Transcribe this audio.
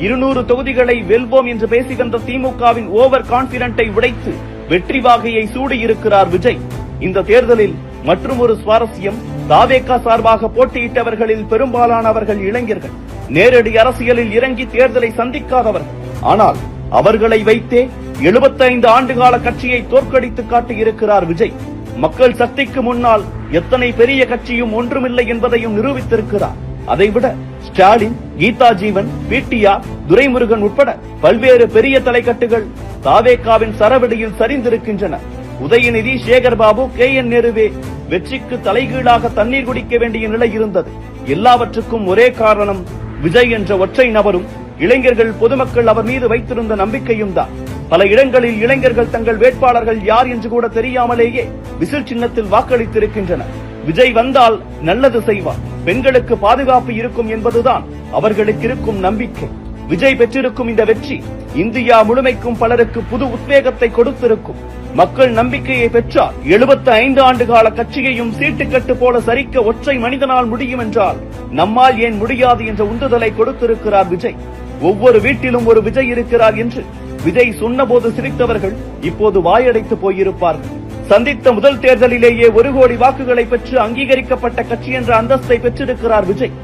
200 தொகுதிகளை வெல்வோம் என்று பேசி வந்த திமுகவின் ஓவர் கான்பிடென்ட்டை உடைத்து வெற்றி வாகையை சூடியிருக்கிறார் விஜய். இந்த தேர்தலில் மற்றும் ஒரு சுவாரஸ்யம், தாவேகா சார்பாக போட்டியிட்டவர்களில் பெரும்பாலானவர்கள் இளைஞர்கள், நேரடி அரசியலில் இறங்கி தேர்தலை சந்திக்காதவர்கள். ஆனால் அவர்களை வைத்தே 75 ஆண்டுகால கட்சியை தோற்கடித்து காட்டியிருக்கிறார் விஜய். மக்கள் சக்திக்கு முன்னால் எத்தனை பெரிய கட்சியும் ஒன்றுமில்லை என்பதையும் நிரூபித்திருக்கிறார். அதைவிட ஸ்டாலின், கீதா ஜீவன், பிடிஆர், துரைமுருகன் உட்பட பல்வேறு பெரிய தலைக்கட்டுகள் தாவேகாவின் சரவெடியில் சரிந்திருக்கின்றன. உதயநிதி, சேகர்பாபு, KN நேருவே வெற்றிக்கு தலைகீழாக தண்ணீர் குடிக்க வேண்டிய நிலை இருந்தது. எல்லாவற்றுக்கும் ஒரே காரணம் விஜய் என்ற ஒற்றை நபரும் இளைஞர்கள், பொதுமக்கள் அவர் மீது வைத்திருந்த நம்பிக்கையும் தான். பல இடங்களில் இளைஞர்கள் தங்கள் வேட்பாளர்கள் யார் என்று கூட தெரியாமலேயே விசில் சின்னத்தில் வாக்களித்திருக்கின்றனர். விஜய் வந்தால் நல்லது செய்வார், பெண்களுக்கு பாதுகாப்பு இருக்கும் என்பதுதான் அவர்களுக்கு இருக்கும் நம்பிக்கை. விஜய் பெற்றிருக்கும் இந்த வெற்றி இந்தியா முழுமைக்கும் பலருக்கு புது உத்வேகத்தை கொடுத்திருக்கும். மக்கள் நம்பிக்கையை பெற்றால் 75 ஆண்டுகால கட்சியையும் சீட்டுக்கட்டு போல சரிக்க ஒற்றை மனிதனால் முடியும் என்றால் நம்மால் ஏன் முடியாது என்ற உந்துதலை கொடுத்திருக்கிறார் விஜய். ஒவ்வொரு வீட்டிலும் ஒரு விஜய் இருக்கிறார் என்று விஜய் சொன்னபோது சிரித்தவர்கள் இப்போது வாயடைத்து போயிருப்பார்கள். சந்தித்த முதல் தேர்தலிலேயே 1 கோடி வாக்குகளை பெற்று அங்கீகரிக்கப்பட்ட கட்சி என்ற அந்தஸ்தை பெற்றிருக்கிறார் விஜய்.